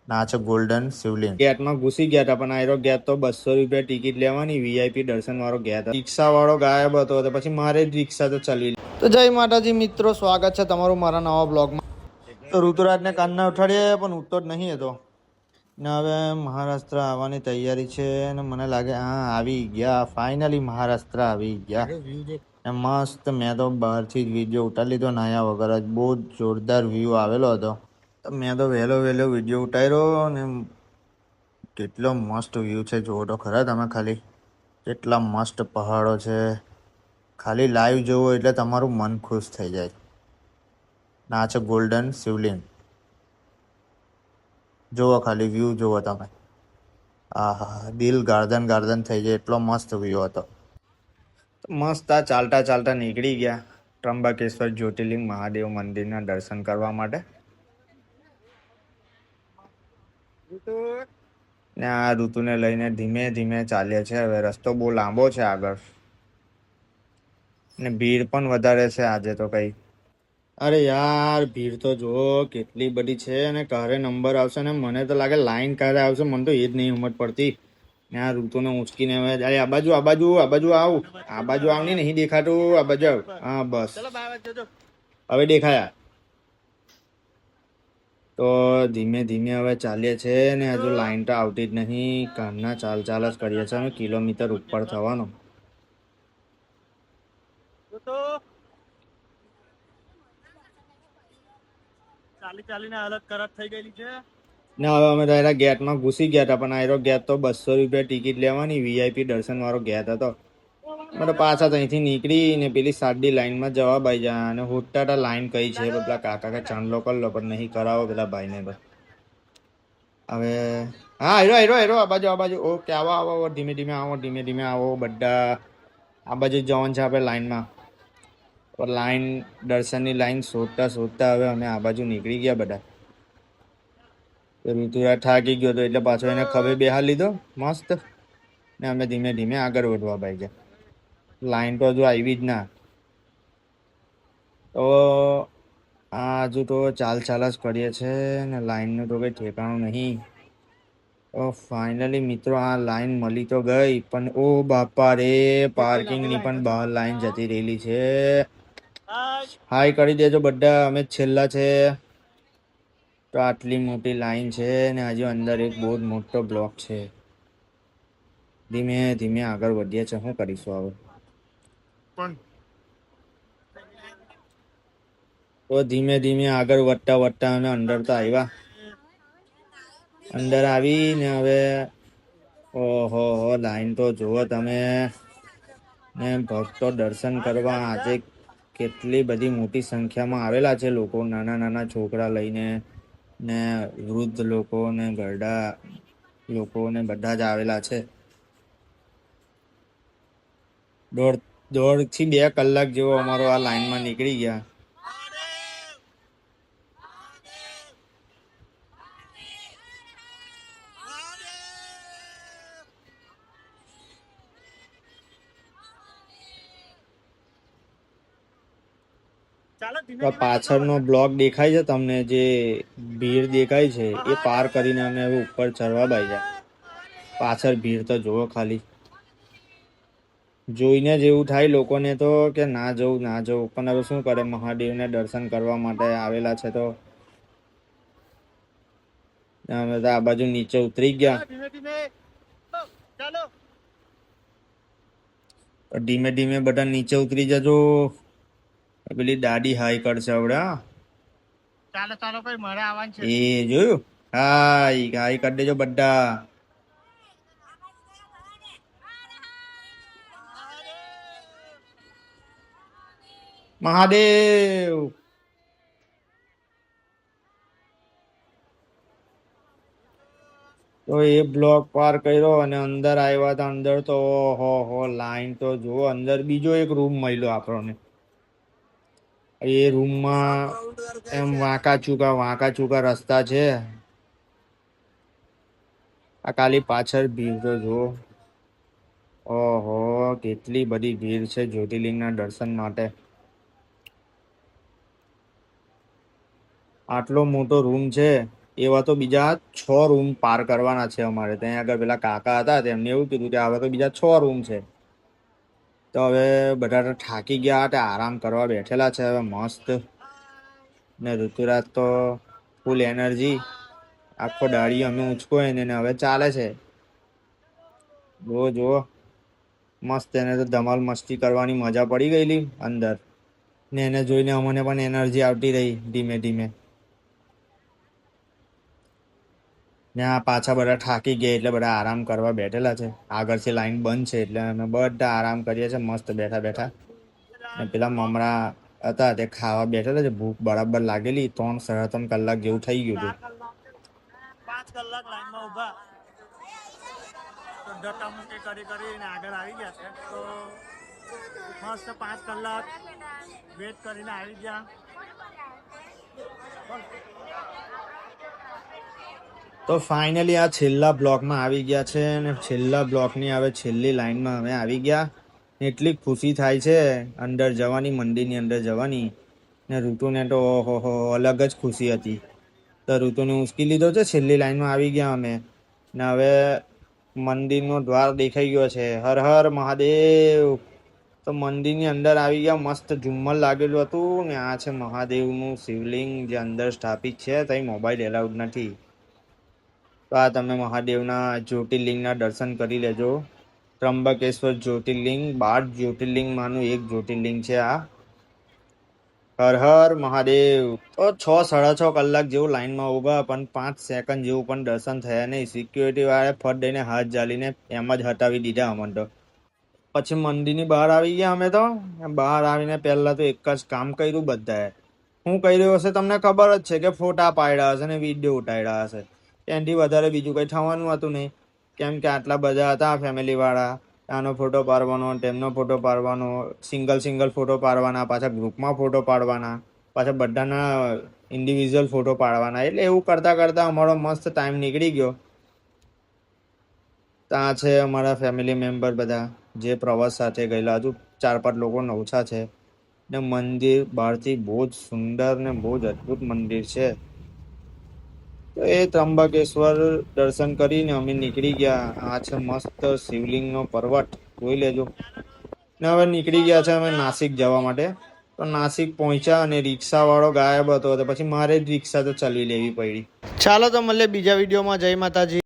ના છે ગોલ્ડન શિવલિંગ. ગેટમાં ઘૂસી ગયા હતા, પણ આયરો ગેટ તો 200 રૂપિયા ટિકિટ લેવાની, વીઆઈપી દર્શન વાળો ગેટ. રિક્ષા વાળો ગાયબ હતો, તો પછી મારે જ રિક્ષા તો ચલી. તો જય માતાજી મિત્રો, સ્વાગત છે તમારું મારા નવા બ્લોગમાં. તો ઋતુરાજને કાનના ઉઠાડીએ પણ ઉઠતો જ નહીં હતો ને. હવે મહારાષ્ટ્ર આવવાની તૈયારી છે ને મને લાગે હા આવી ગયા, ફાઇનલી મહારાષ્ટ્ર આવી ગયા. મસ્ત મેં તો બહારથી જ વિડીયો ઉતારી લીધો નાયા વગર જ. બહુ જોરદાર વ્યૂ આવેલો હતો. મેં તો વહેલો વિડીયો ઉતાર્યો ને કેટલો મસ્ત વ્યૂ છે જુઓ તો ખરા તમે ખાલી. કેટલા મસ્ત પહાડો છે. ખાલી લાઈવ જોવો એટલે તમારું મન ખુશ થઈ જાય. ના છે ગોલ્ડન શિવલિંગ. જુઓ ખાલી વ્યૂ જુઓ તમે. આહા, દિલ ગાર્ડન થઈ જાય એટલો મસ્ત વ્યૂ હતો. મસ્ત આ ચાલતા ચાલતા નીકળી ગયા ત્રંબકેશ્વર જ્યોતિર્લિંગ મહાદેવ મંદિરના દર્શન કરવા માટે. ને આ ઋતુને લઈને ધીમે ધીમે ચાલે છે. હવે રસ્તો બહુ લાંબો છે આગળ ને ભીડ પણ વધારે છે આજે તો કઈ. અરે યાર, ભીડ તો જો કેટલી બધી છે અને ક્યારે નંબર આવશે ને મને તો લાગે લાઈન ક્યારે આવશે મને તો એ જ નહીં સમજ પડતી. ને આ ઋતુને ઉંચકીને હવે અરે આ બાજુ આવ. આ બાજુ આવની નહીં દેખાતું, આ બાજુ આવ. હા બસ હવે દેખાયા. તો ધીમે ધીમે હવે ચાલીએ છે ને હજુ લાઈન તો આવતી જ નહીં. કારના ચાલ જ કરીએ છીએ અમે, કિલોમીટર ઉપર થવાનો. ચાલીને હાલત ખરાબ થઈ ગયેલી છે ને. હવે અમે તારા ગેટમાં ઘૂસી ગયા હતા, પણ આયરો ગેટ તો 200 રૂપિયા ટિકિટ લેવાની, વીઆઈપી દર્શન વાળો ગેટ હતો. મને પાછા ત્યાંથી નીકળી ને પેલી સાદી લાઈનમાં જવાબ આવી જાય અને હોટા લાઈન કઈ છે. પેલા કાકા કે ચાંદલો કરી લો પણ નહીં કરાવો પેલા ભાઈને. હવે હા હેરો આ બાજુ ઓકે. આવો ધીમે ધીમે આવો બધા. આ બાજુ જવાનું છે આપણે લાઈનમાં. લાઈન દર્શનની લાઈન શોધતા હવે અમે આ બાજુ નીકળી ગયા બધા. ઋતુરાજ થાકી ગયો હતો એટલે પાછો એને ખભે બેહાર લીધો મસ્ત ને અમે ધીમે ધીમે આગળ વધવા ભાઈ ગયા. લાઈન તો હજુ આવી જ ના. તો આ હજુ તો ચાલ જ કરીએ છે ને લાઈનનું તો કઈ ઠેકાણું નહીં. ફાઇનલી મિત્રો આ લાઈન મળી તો ગઈ, પણ ઓ બાપા રે, પાર્કિંગની પણ બહાર લાઈન જતી રહેલી છે. હાય કરી દેજો બધા, અમે છેલ્લા છે. તો આટલી મોટી લાઈન છે ને હજુ અંદર એક બહુ જ મોટો બ્લોક છે. ધીમે ધીમે આગળ વધીએ છે. શું કરીશું હવે? તો ધીમે ધીમે આગળ વધતા અમે અંદર તો આવ્યા. અંદર આવીને હવે ઓહો લાઈન તો જુઓ તમે ને. ભક્તો દર્શન કરવા આજે કેટલી બધી મોટી સંખ્યામાં આવેલા છે લોકો. નાના છોકરા લઈને ને વૃદ્ધ લોકો ને ઘરડા લોકો ને બધા જ આવેલા છે. દોઢ થી 2 કલાક જેવો અમારો આ લાઈનમાં નીકળી ગયા. પાછળનો બ્લોક દેખાય છે તમને, જે ભીડ દેખાય છે એ પાર કરીને અમે હવે ઉપર ચડવા બાજ્યા. પાછળ ભીડ તો જુઓ ખાલી. જોઈને જ એવું થાય લોકોને તો કે ના જવું. પણ હવે શું કરે, મહાદેવને દર્શન કરવા માટે આવેલા છે તો અમે તો આ બાજુ નીચે ઉતરી ગયા. ધીમે ધીમે બધા નીચે ઉતરી જજો. પેલી દાદી હાઈ કરશે આવડે. ચાલો કઈ મારે આવવાનું છે એ જોયું. હાઈ કરી દેજો બધા. મહાદેવ. તો એ બ્લોક પાર કર્યો અને અંદર આવ્યા હતા. અંદર તો ઓહો લાઈન તો જુઓ. અંદર બીજો એક રૂમ મળ્યો આપણને. એ રૂમમાં એમ વાંકા ચૂકા રસ્તા છે. આ ખાલી પાછળ ભીડ તો જુઓ. ઓહો કેટલી બધી ભીડ છે જ્યોતિર્લિંગના દર્શન માટે. આટલો મોટો રૂમ છે એવા તો બીજા 6 રૂમ પાર કરવાના છે અમારે. ત્યાં આગળ પેલા કાકા હતા તેમને એવું કીધું કે હવે તો બીજા 6 રૂમ છે. તો હવે બધા તો થાકી ગયા હતા, આરામ કરવા બેઠેલા છે હવે મસ્ત. ને ઋતુરાજ તો ફૂલ એનર્જી, આખો દાડી અમે ઊંચકો એને હવે ચાલે છે. જુઓ જુઓ, મસ્ત. એને તો ધમાલ મસ્તી કરવાની મજા પડી ગયેલી અંદર, ને એને જોઈને અમને પણ એનર્જી આવતી રહી ધીમે ધીમે. ને આ પાછા બધા થાકી ગયા એટલે બધા આરામ કરવા બેઠેલા છે. આગળથી લાઈન બંધ છે એટલે અમે બધા આરામ કરીએ છીએ મસ્ત બેઠા બેઠા. ને પેલા મમરા હતા તે ખાવા બેઠેલા છે. ભૂખ બરાબર લાગેલી, 3-3.5 કલાક જેવું થઈ ગયું હતું. 5 કલાક લાઈનમાં ઊભા તો ધક્કામુક્કી કરીને આગળ આવી ગયા છે. તો મસ્ત 5 કલાક વેટ કરીને આવી ગયા. તો ફાઇનલી આ છેલ્લા બ્લોકમાં આવી ગયા છે અને છેલ્લા બ્લોકની હવે છેલ્લી લાઈનમાં અમે આવી ગયા. એટલી ખુશી થાય છે અંદર જવાની, મંદિરની અંદર જવાની. ને ઋતુને તો ઓહો અલગ જ ખુશી હતી. તો ઋતુને ઉંચકી લીધો છે, છેલ્લી લાઈનમાં આવી ગયા અમે. ને હવે મંદિરનો દ્વાર દેખાઈ ગયો છે. હર હર મહાદેવ. તો મંદિરની અંદર આવી ગયા. મસ્ત ઝુમ્મર લાગેલું હતું. ને આ છે મહાદેવનું શિવલિંગ જે અંદર સ્થાપિત છે. ત્યાં મોબાઈલ એલાઉડ નથી. તો આ તમે મહાદેવના જ્યોતિર્લિંગના દર્શન કરી લેજો. ત્રંબકેશ્વર જ્યોતિર્લિંગ 12 જ્યોતિર્લિંગમાંનું એક જ્યોતિર્લિંગ છે આ. હર હર મહાદેવ. તો 6-6.5 કલાક જેવું લાઈનમાં ઊભા, પણ 5 સેકન્ડ જેવું પણ દર્શન થયા નહીં. સિક્યુરિટી વાળાએ ફટ દઈને હાથ જાલીને એમ જ હટાવી દીધા અમને તો. પછી મંદિરની બહાર આવી ગયા અમે તો. બહાર આવીને પહેલા તો એક જ કામ કર્યું બધાએ. શું કર્યું હશે તમને ખબર જ છે કે ફોટા પાડ્યા હશે ને વિડીયો ઉતાર્યા હશે. એનાથી વધારે બીજું કંઈ થવાનું હતું નહીં. કેમ કે આટલા બધા હતા ફેમિલી વાળા. આનો ફોટો પાડવાનો, તેમનો ફોટો પાડવાનો, સિંગલ ફોટો પાડવાના, પાછા ગ્રુપમાં ફોટો પાડવાના, પાછા બધાના ઇન્ડિવિજ્યુઅલ ફોટો પાડવાના. એટલે એવું કરતાં કરતાં અમારો મસ્ત ટાઈમ નીકળી ગયો. ત્યાં છે અમારા ફેમિલી મેમ્બર બધા જે પ્રવાસ સાથે ગયેલા. હજુ 4-5 લોકો નવછા છે. ને મંદિર બહારથી બહુ જ સુંદર ને બહુ જ અદ્ભુત મંદિર છે. તો એ ત્રંબકેશ્વર દર્શન કરીને અમે નીકળી ગયા. આ છે મસ્ત શિવલિંગનો પર્વત, જોઈ લેજો. ને હવે નીકળી ગયા છે અમે નાસિક જવા માટે. તો નાસિક પહોંચ્યા અને રિક્ષા વાળો ગાયબ હતો. તો પછી મારે જ રિક્ષા તો ચલાવી લેવી પડી. ચાલો તો મળીએ બીજા વિડીયોમાં. જય માતાજી.